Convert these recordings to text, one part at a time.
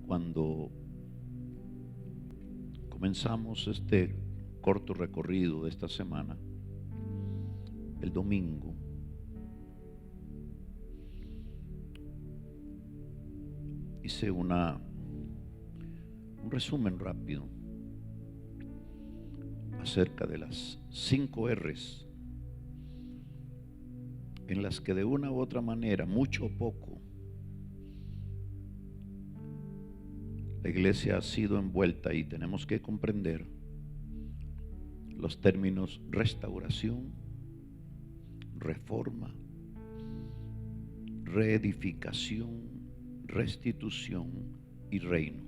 Cuando comenzamos este corto recorrido de esta semana, el domingo, hice un resumen rápido acerca de las 5 R's en las que de una u otra manera, mucho o poco, la iglesia ha sido envuelta, y tenemos que comprender los términos restauración, reforma, reedificación, restitución y reino.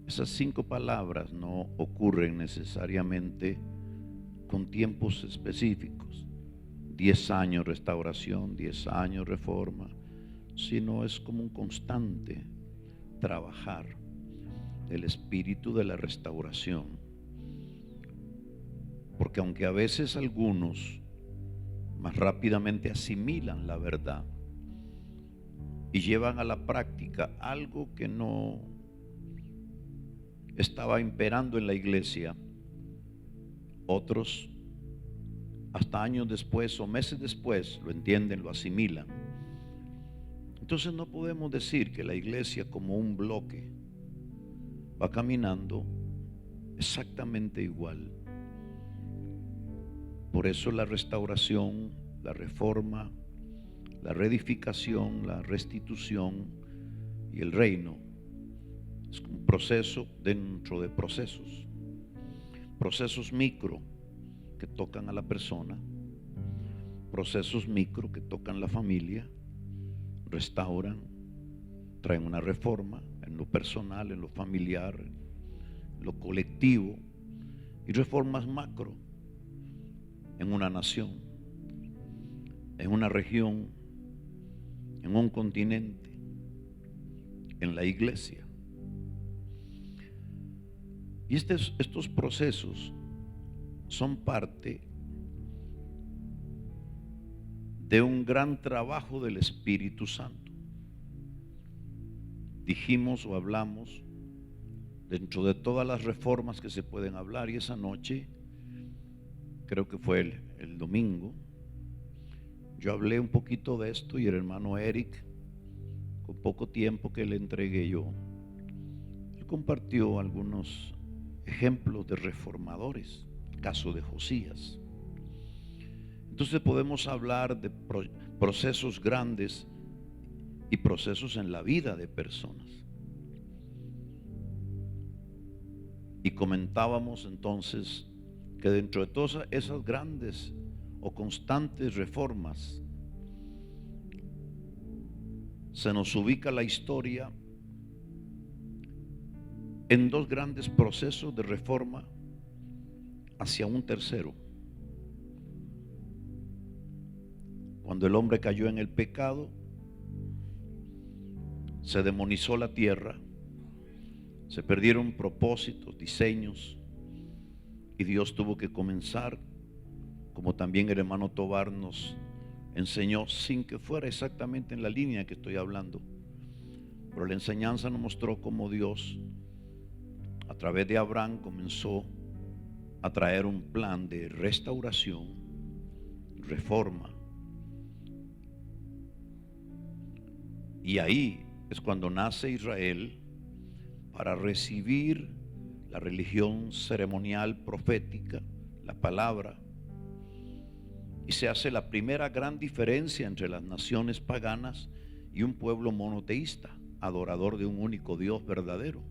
Esas 5 palabras no ocurren necesariamente con tiempos específicos, 10 años restauración, 10 años reforma, sino es como un constante trabajar del espíritu de la restauración. Porque aunque a veces algunos más rápidamente asimilan la verdad y llevan a la práctica algo que no estaba imperando en la iglesia, otros hasta años después o meses después lo entienden, lo asimilan. Entonces no podemos decir que la iglesia como un bloque va caminando exactamente igual. Por eso la restauración, la reforma, la reedificación, la restitución y el reino es un proceso dentro de procesos. Procesos micro que tocan a la persona, procesos micro que tocan la familia, restauran, traen una reforma en lo personal, en lo familiar, en lo colectivo, y reformas macro en una nación, en una región, en un continente, en la iglesia. Y estos procesos son parte de un gran trabajo del Espíritu Santo. Dijimos o hablamos dentro de todas las reformas que se pueden hablar, y esa noche, creo que fue el domingo, yo hablé un poquito de esto, y el hermano Eric, con poco tiempo que le entregué yo, él compartió algunos ejemplos de reformadores, el caso de Josías. Entonces podemos hablar de procesos grandes y procesos en la vida de personas. Y comentábamos entonces que dentro de todas esas grandes o constantes reformas se nos ubica la historia en 2 grandes procesos de reforma hacia un tercero. Cuando el hombre cayó en el pecado, se demonizó la tierra, se perdieron propósitos, diseños, y Dios tuvo que comenzar, como también el hermano Tobar nos enseñó, sin que fuera exactamente en la línea que estoy hablando, pero la enseñanza nos mostró cómo Dios a través de Abraham comenzó a traer un plan de restauración, reforma. Y ahí es cuando nace Israel para recibir la religión ceremonial profética, la palabra, y se hace la primera gran diferencia entre las naciones paganas y un pueblo monoteísta, adorador de un único Dios verdadero.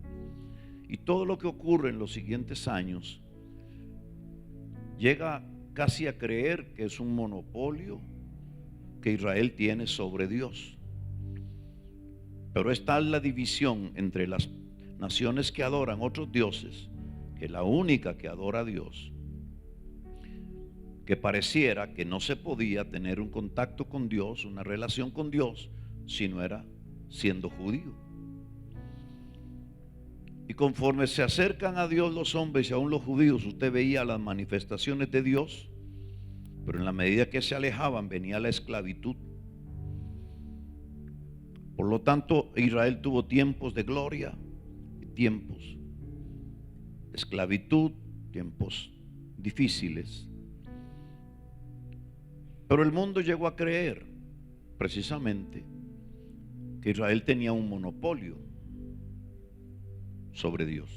Y todo lo que ocurre en los siguientes años llega casi a creer que es un monopolio que Israel tiene sobre Dios. Pero está la división entre las naciones que adoran otros dioses, que la única que adora a Dios, que pareciera que no se podía tener un contacto con Dios, una relación con Dios, si no era siendo judío. Y conforme se acercan a Dios los hombres y aún los judíos, usted veía las manifestaciones de Dios, pero en la medida que se alejaban venía la esclavitud. Por lo tanto, Israel tuvo tiempos de gloria y tiempos de esclavitud, tiempos difíciles. Pero el mundo llegó a creer precisamente que Israel tenía un monopolio sobre Dios.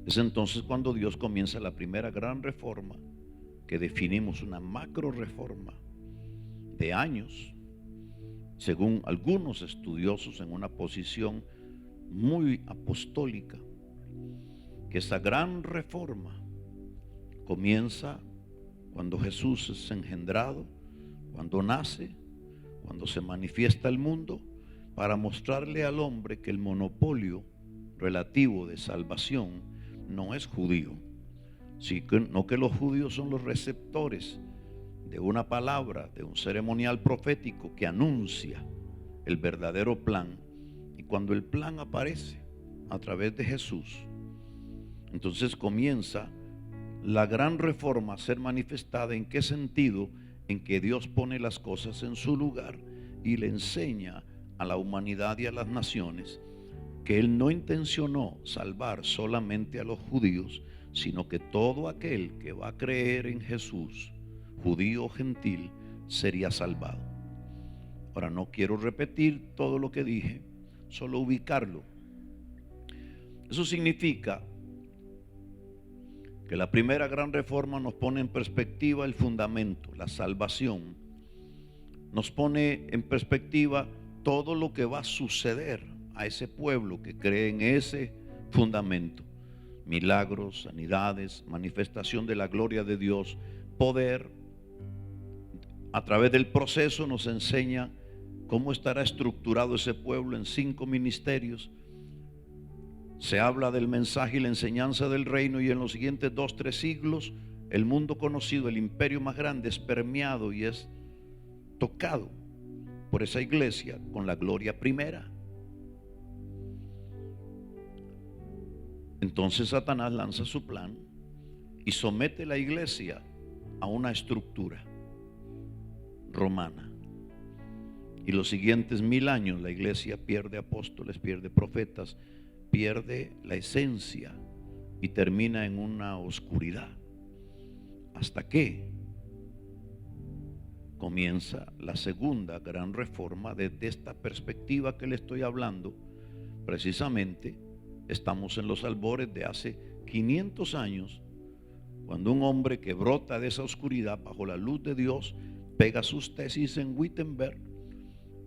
Es entonces cuando Dios comienza la primera gran reforma, que definimos una macro reforma de años, según algunos estudiosos, en una posición muy apostólica, que esa gran reforma comienza cuando Jesús es engendrado, cuando nace, cuando se manifiesta al mundo, para mostrarle al hombre que el monopolio relativo de salvación no es judío, sino que los judíos son los receptores de una palabra, de un ceremonial profético que anuncia el verdadero plan. Y cuando el plan aparece a través de Jesús, entonces comienza la gran reforma a ser manifestada. ¿En qué sentido? En que Dios pone las cosas en su lugar y le enseña a la humanidad y a las naciones que Él no intencionó salvar solamente a los judíos, sino que todo aquel que va a creer en Jesús, judío o gentil, sería salvado. Ahora, no quiero repetir todo lo que dije, solo ubicarlo. Eso significa que la primera gran reforma nos pone en perspectiva el fundamento, la salvación. Nos pone en perspectiva todo lo que va a suceder a ese pueblo que cree en ese fundamento. Milagros, sanidades, manifestación de la gloria de Dios, poder. A través del proceso nos enseña cómo estará estructurado ese pueblo en 5 ministerios. Se habla del mensaje y la enseñanza del reino, y en los siguientes 2-3 siglos el mundo conocido, el imperio más grande, es permeado y es tocado por esa iglesia con la gloria primera. Entonces Satanás lanza su plan y somete la iglesia a una estructura romana. Y los siguientes 1000 años la iglesia pierde apóstoles, pierde profetas, pierde la esencia y termina en una oscuridad, hasta que comienza la segunda gran reforma. Desde esta perspectiva que le estoy hablando, precisamente estamos en los albores de hace 500 años, cuando un hombre que brota de esa oscuridad bajo la luz de Dios pega sus tesis en Wittenberg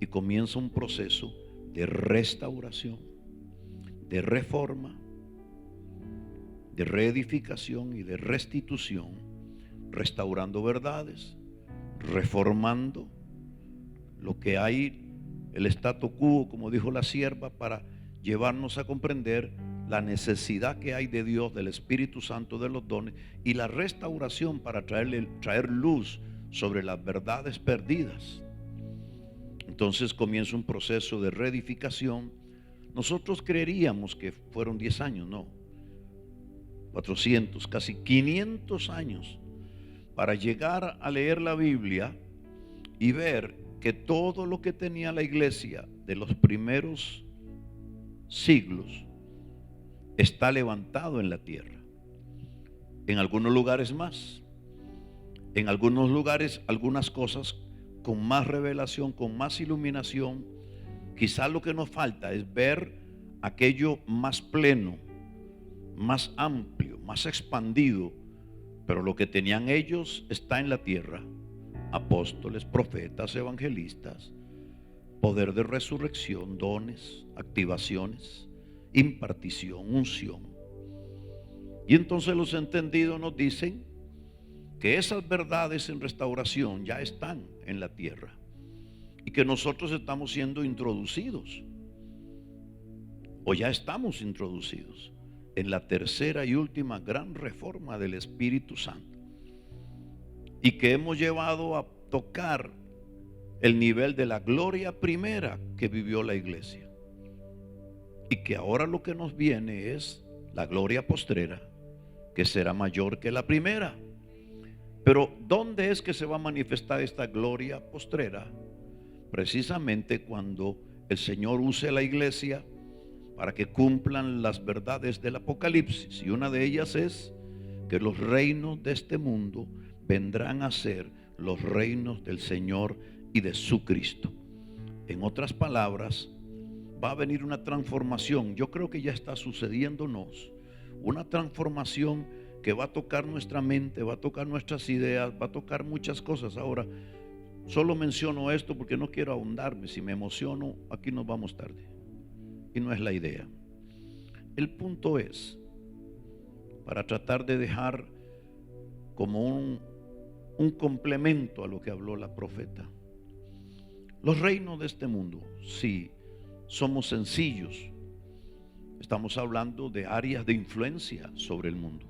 y comienza un proceso de restauración, de reforma, de reedificación y de restitución, restaurando verdades, reformando lo que hay, el statu quo, como dijo la sierva, para llevarnos a comprender la necesidad que hay de Dios, del Espíritu Santo, de los dones, y la restauración para traer luz sobre las verdades perdidas. Entonces comienza un proceso de reedificación. Nosotros creeríamos que fueron 10 años, no, 400, casi 500 años para llegar a leer la Biblia y ver que todo lo que tenía la iglesia de los primeros siglos está levantado en la tierra. En algunos lugares más, en algunos lugares algunas cosas con más revelación, con más iluminación. Quizás lo que nos falta es ver aquello más pleno, más amplio, más expandido, pero lo que tenían ellos está en la tierra: apóstoles, profetas, evangelistas, poder de resurrección, dones, activaciones, impartición, unción. Y entonces los entendidos nos dicen que esas verdades en restauración ya están en la tierra y que nosotros estamos siendo introducidos, o ya estamos introducidos en la tercera y última gran reforma del Espíritu Santo, y que hemos llevado a tocar el nivel de la gloria primera que vivió la iglesia, y que ahora lo que nos viene es la gloria postrera, que será mayor que la primera. Pero ¿dónde es que se va a manifestar esta gloria postrera? precisamente cuando el Señor use la iglesia para que cumplan las verdades del Apocalipsis. Y una de ellas es que los reinos de este mundo vendrán a ser los reinos del Señor y de su Cristo. En otras palabras, va a venir una transformación. Yo creo que ya está sucediéndonos una transformación que va a tocar nuestra mente, va a tocar nuestras ideas, va a tocar muchas cosas. Ahora, solo menciono esto porque no quiero ahondarme. Si me emociono, aquí nos vamos tarde. Y no es la idea. El punto es, para tratar de dejar como un complemento a lo que habló la profeta. Los reinos de este mundo, sí, somos sencillos. Estamos hablando de áreas de influencia sobre el mundo.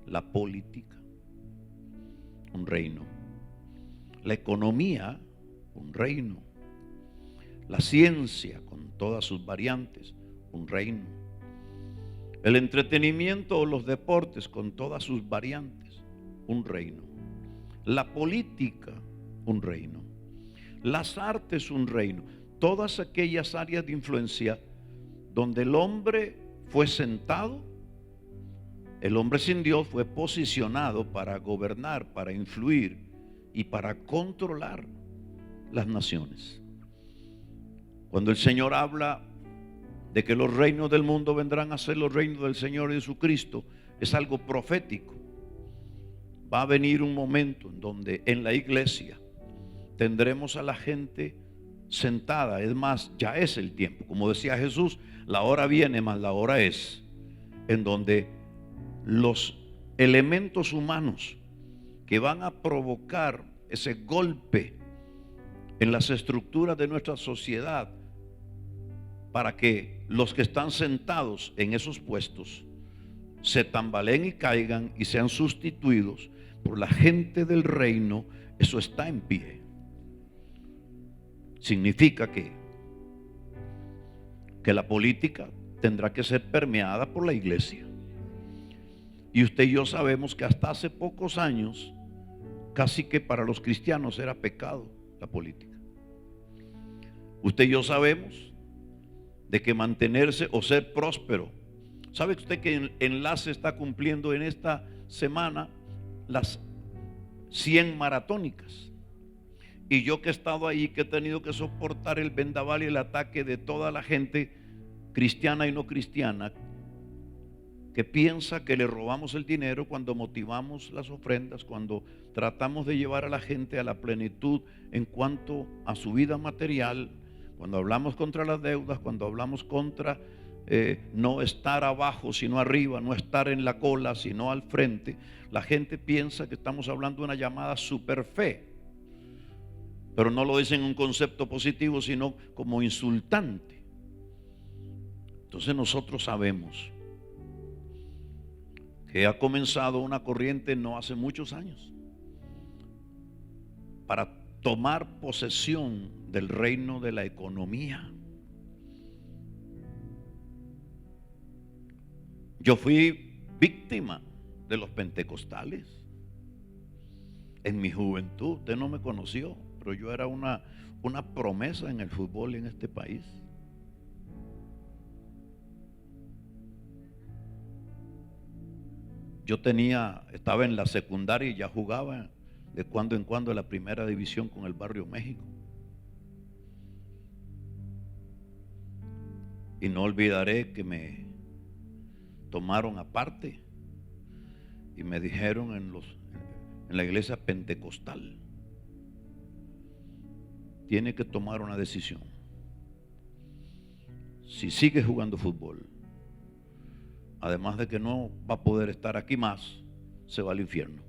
La política, un reino. La economía, un reino. La ciencia, con todas sus variantes, un reino. El entretenimiento o los deportes, con todas sus variantes, un reino. La política, un reino. Las artes, un reino. Todas aquellas áreas de influencia donde el hombre fue sentado, el hombre sin Dios fue posicionado para gobernar, para influir y para controlar las naciones. Cuando el Señor habla de que los reinos del mundo vendrán a ser los reinos del Señor Jesucristo, es algo profético. Va a venir un momento en donde en la iglesia tendremos a la gente sentada. Es más, ya es el tiempo. Como decía Jesús, la hora viene, más la hora es, en donde los elementos humanos que van a provocar ese golpe en las estructuras de nuestra sociedad para que los que están sentados en esos puestos se tambaleen y caigan y sean sustituidos por la gente del reino, eso está en pie. Significa que la política tendrá que ser permeada por la iglesia. Y usted y yo sabemos que hasta hace pocos años casi que para los cristianos era pecado la política. Usted y yo sabemos de que mantenerse o ser próspero. ¿Sabe usted que el Enlace está cumpliendo en esta semana las 100 maratónicas? Y yo que he estado ahí, que he tenido que soportar el vendaval y el ataque de toda la gente cristiana y no cristiana, que piensa que le robamos el dinero cuando motivamos las ofrendas, cuando tratamos de llevar a la gente a la plenitud en cuanto a su vida material, cuando hablamos contra las deudas, cuando hablamos contra no estar abajo sino arriba, no estar en la cola sino al frente. La gente piensa que estamos hablando de una llamada super fe, pero no lo dicen en un concepto positivo sino como insultante. Entonces nosotros sabemos que ha comenzado una corriente no hace muchos años para tomar posesión del reino de la economía. Yo fui víctima de los pentecostales en mi juventud. Usted no me conoció, pero yo era una promesa en el fútbol en este país. Yo estaba en la secundaria y ya jugaba de cuando en cuando en la primera división con el Barrio México. Y no olvidaré que me tomaron aparte y me dijeron en la iglesia pentecostal: tiene que tomar una decisión. Si sigue jugando fútbol, además de que no va a poder estar aquí más, se va al infierno.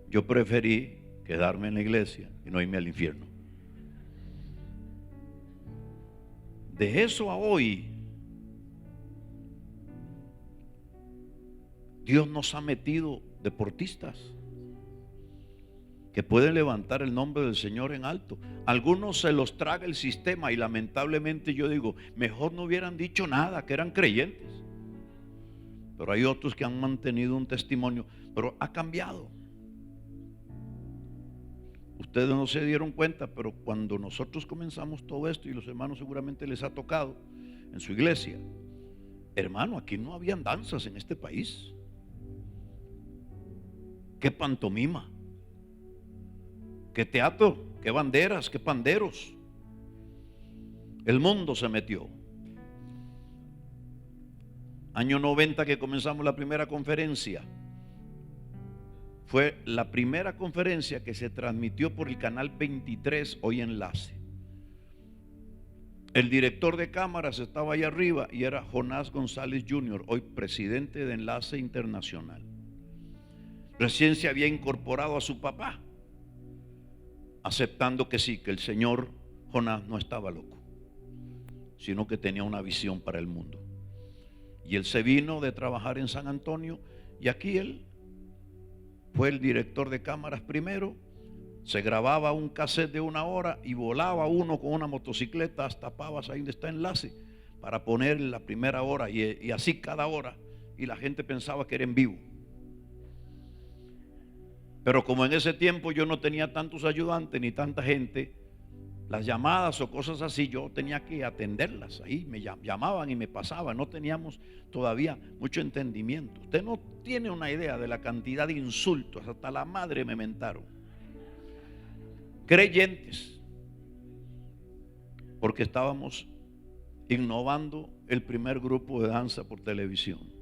Yo preferí quedarme en la iglesia y no irme al infierno. De eso a hoy, Dios nos ha metido deportistas que pueden levantar el nombre del Señor en alto. Algunos se los traga el sistema y lamentablemente yo digo, mejor no hubieran dicho nada, que eran creyentes. Pero hay otros que han mantenido un testimonio, pero ha cambiado. Ustedes no se dieron cuenta, pero cuando nosotros comenzamos todo esto, y los hermanos seguramente les ha tocado en su iglesia, hermano, aquí no habían danzas en este país. Qué pantomima, qué teatro, qué banderas, qué panderos. El mundo se metió. Año 90 que comenzamos la primera conferencia. Fue la primera conferencia que se transmitió por el canal 23, hoy Enlace. El director de cámaras estaba ahí arriba y era Jonás González Jr., hoy presidente de Enlace Internacional. Recién se había incorporado a su papá, aceptando que sí, que el señor Jonás no estaba loco, sino que tenía una visión para el mundo. Y él se vino de trabajar en San Antonio, y aquí él fue el director de cámaras primero. Se grababa un cassette de 1 hora y volaba uno con una motocicleta hasta Pavas, ahí donde está Enlace, para poner la primera hora, y así cada hora, y la gente pensaba que era en vivo. Pero como en ese tiempo yo no tenía tantos ayudantes ni tanta gente, las llamadas o cosas así yo tenía que atenderlas. Ahí me llamaban y me pasaban. No teníamos todavía mucho entendimiento. Usted no tiene una idea de la cantidad de insultos, hasta la madre me mentaron. Creyentes, porque estábamos innovando el primer grupo de danza por televisión.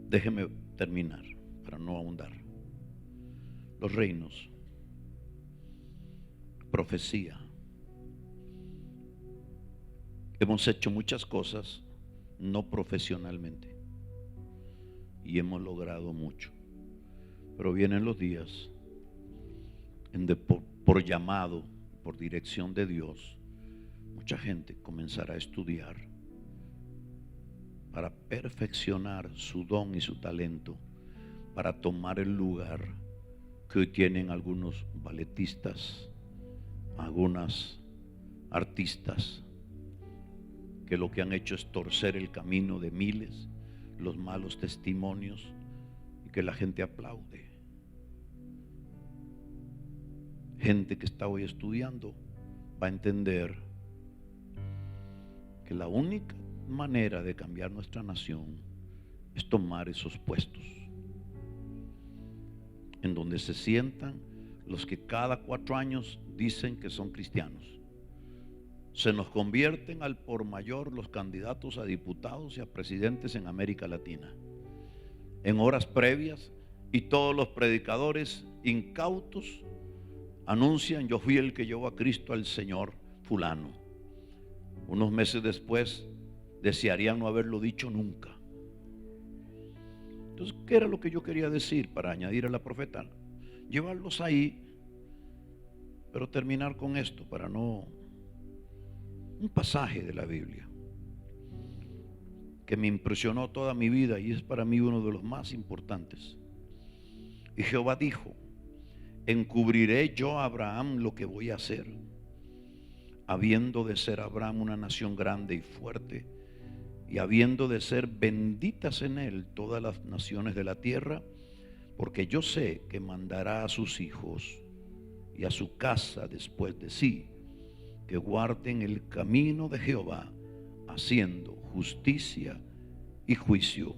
Déjeme terminar para no ahondar. Los reinos, profecía. Hemos hecho muchas cosas no profesionalmente y hemos logrado mucho, pero vienen los días en por llamado, por dirección de Dios, mucha gente comenzará a estudiar para perfeccionar su don y su talento, para tomar el lugar que hoy tienen algunos balletistas, algunas artistas, que lo que han hecho es torcer el camino de miles, los malos testimonios, y que la gente aplaude. Gente que está hoy estudiando va a entender que la única manera de cambiar nuestra nación es tomar esos puestos en donde se sientan los que cada 4 años dicen que son cristianos. Se nos convierten al por mayor los candidatos a diputados y a presidentes en América Latina en horas previas, y todos los predicadores incautos anuncian: yo fui el que llevó a Cristo al Señor fulano. Unos meses después desearían no haberlo dicho nunca. Entonces, ¿qué era lo que yo quería decir para añadir a la profeta? Llevarlos ahí, pero terminar con esto para no... Un pasaje de la Biblia que me impresionó toda mi vida y es para mí uno de los más importantes. Y Jehová dijo: encubriré yo a Abraham lo que voy a hacer, habiendo de ser Abraham una nación grande y fuerte, y habiendo de ser benditas en él todas las naciones de la tierra, porque yo sé que mandará a sus hijos y a su casa después de sí, que guarden el camino de Jehová, haciendo justicia y juicio,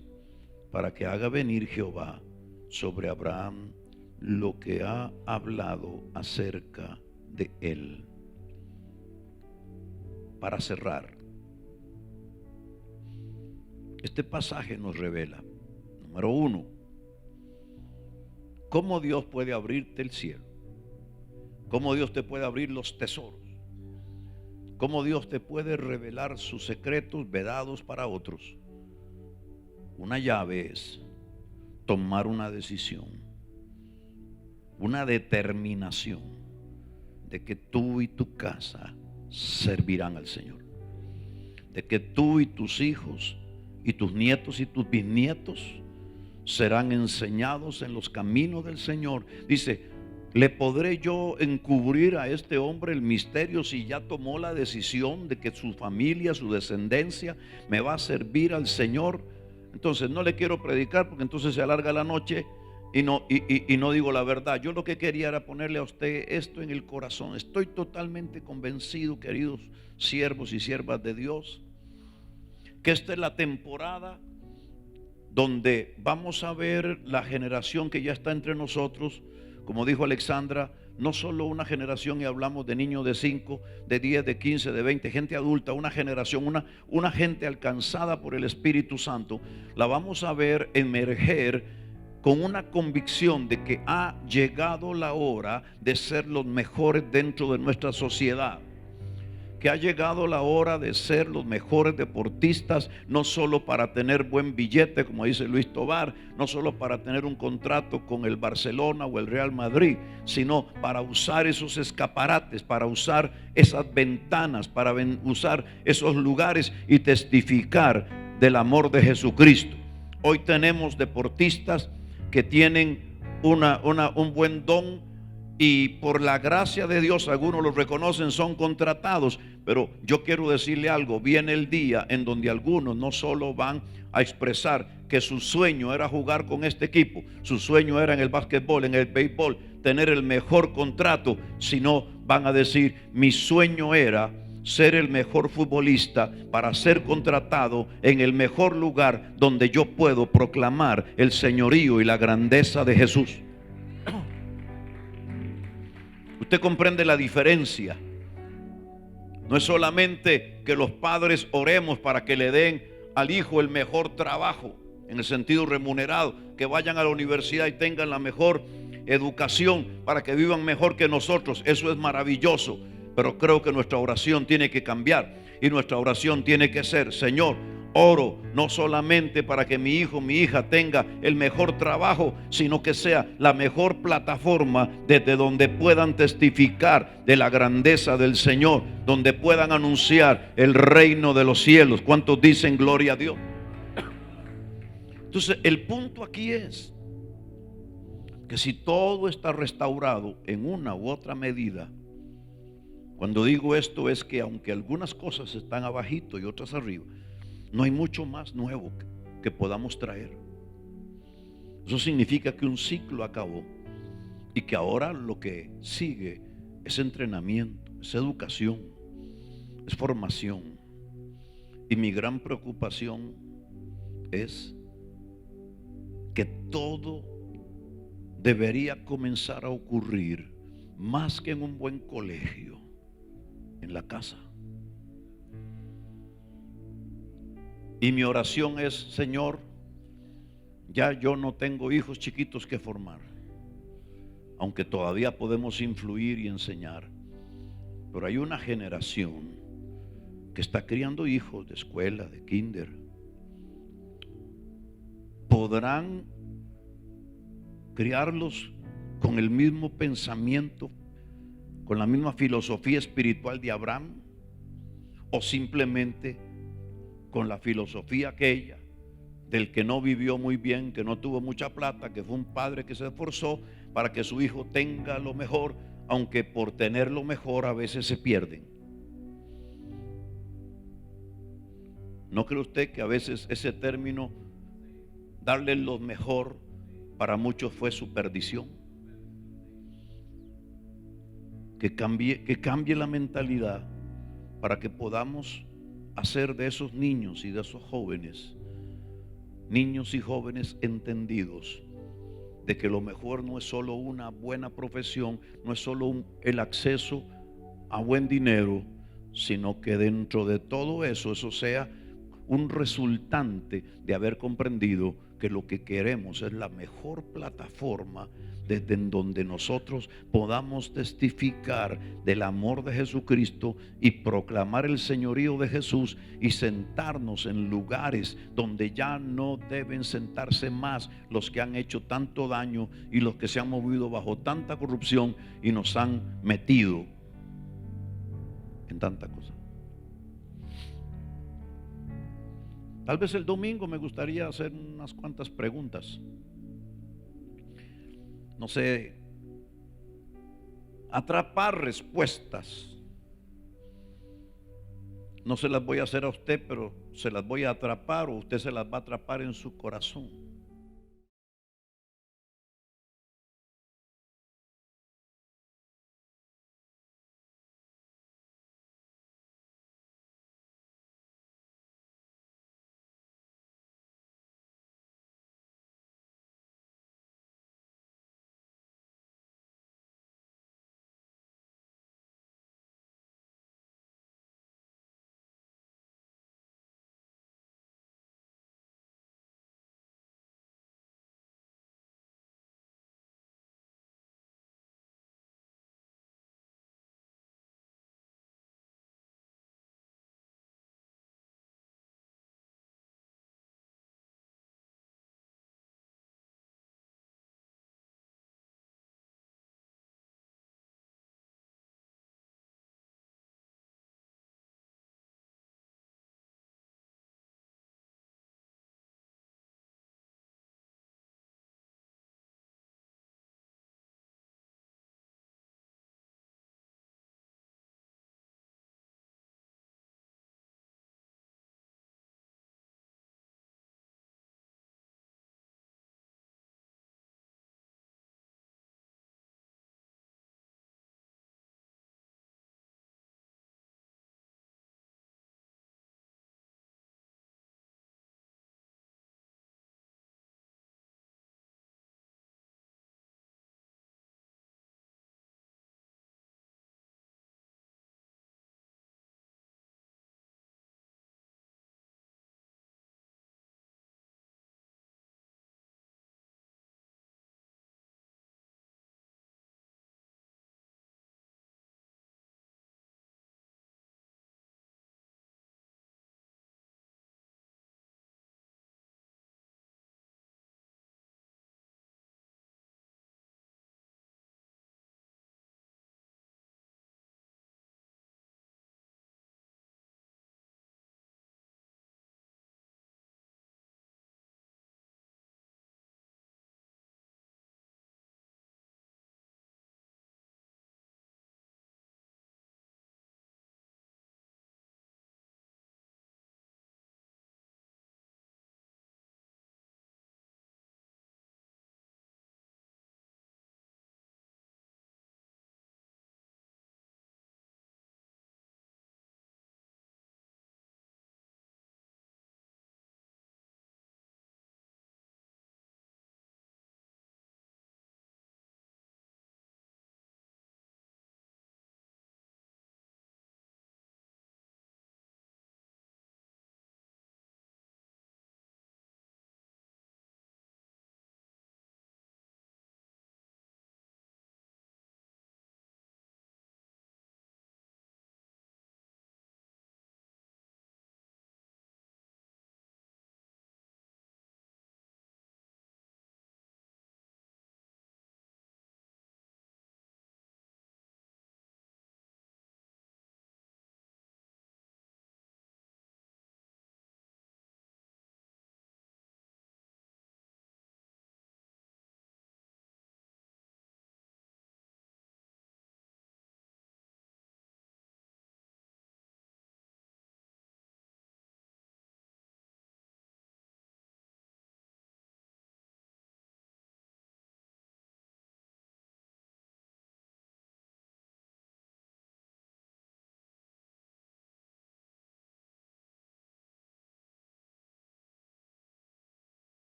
para que haga venir Jehová sobre Abraham lo que ha hablado acerca de él. Para cerrar, este pasaje nos revela, número 1, cómo Dios puede abrirte el cielo, cómo Dios te puede abrir los tesoros, cómo Dios te puede revelar sus secretos vedados para otros. Una llave es tomar una decisión, una determinación de que tú y tu casa servirán al Señor, de que tú y tus hijos y tus nietos y tus bisnietos serán enseñados en los caminos del Señor. Dice: ¿Le podré yo encubrir a este hombre el misterio si ya tomó la decisión de que su familia, su descendencia me va a servir al Señor? Entonces no le quiero predicar porque entonces se alarga la noche y no digo la verdad. Yo lo que quería era ponerle a usted esto en el corazón. Estoy totalmente convencido, queridos siervos y siervas de Dios, que esta es la temporada donde vamos a ver la generación que ya está entre nosotros. Como dijo Alexandra, no solo una generación, y hablamos de niños de 5, de 10, de 15, de 20, gente adulta, una generación, una gente alcanzada por el Espíritu Santo, la vamos a ver emerger con una convicción de que ha llegado la hora de ser los mejores dentro de nuestra sociedad, que ha llegado la hora de ser los mejores deportistas, no solo para tener buen billete, como dice Luis Tobar, no solo para tener un contrato con el Barcelona o el Real Madrid, sino para usar esos escaparates, para usar esas ventanas, para usar esos lugares y testificar del amor de Jesucristo. Hoy tenemos deportistas que tienen un buen don, y por la gracia de Dios algunos los reconocen, son contratados. Pero yo quiero decirle algo: viene el día en donde algunos no solo van a expresar que su sueño era jugar con este equipo, su sueño era en el básquetbol, en el béisbol, tener el mejor contrato, sino van a decir: mi sueño era ser el mejor futbolista para ser contratado en el mejor lugar donde yo puedo proclamar el señorío y la grandeza de Jesús. Usted comprende la diferencia. No es solamente que los padres oremos para que le den al hijo el mejor trabajo, en el sentido remunerado, que vayan a la universidad y tengan la mejor educación para que vivan mejor que nosotros. Eso es maravilloso, pero creo que nuestra oración tiene que cambiar, y nuestra oración tiene que ser: Señor, oro no solamente para que mi hijo, mi hija tenga el mejor trabajo, sino que sea la mejor plataforma desde donde puedan testificar de la grandeza del Señor, donde puedan anunciar el reino de los cielos. ¿Cuántos dicen gloria a Dios? Entonces el punto aquí es que si todo está restaurado en una u otra medida, cuando digo esto es que aunque algunas cosas están abajito y otras arriba, no hay mucho más nuevo que podamos traer. Eso significa que un ciclo acabó y que ahora lo que sigue es entrenamiento, es educación, es formación. Y mi gran preocupación es que todo debería comenzar a ocurrir, más que en un buen colegio, en la casa. Y mi oración es: Señor, ya yo no tengo hijos chiquitos que formar, aunque todavía podemos influir y enseñar, pero hay una generación que está criando hijos de escuela, de kinder. ¿Podrán criarlos con el mismo pensamiento, con la misma filosofía espiritual de Abraham, o simplemente con la filosofía aquella del que no vivió muy bien, que no tuvo mucha plata, que fue un padre que se esforzó para que su hijo tenga lo mejor, aunque por tener lo mejor a veces se pierden? ¿No cree usted que a veces ese término, darle lo mejor, para muchos fue su perdición? Que cambie la mentalidad para que podamos hacer de esos niños y de esos jóvenes, niños y jóvenes entendidos de que lo mejor no es solo una buena profesión, no es solo el acceso a buen dinero, sino que dentro de todo eso sea un resultante de haber comprendido que lo que queremos es la mejor plataforma desde donde nosotros podamos testificar del amor de Jesucristo y proclamar el señorío de Jesús, y sentarnos en lugares donde ya no deben sentarse más los que han hecho tanto daño y los que se han movido bajo tanta corrupción y nos han metido en tanta cosa. Tal vez el domingo me gustaría hacer unas cuantas preguntas. No sé atrapar respuestas. No se las voy a hacer a usted, pero se las voy a atrapar, o usted se las va a atrapar en su corazón.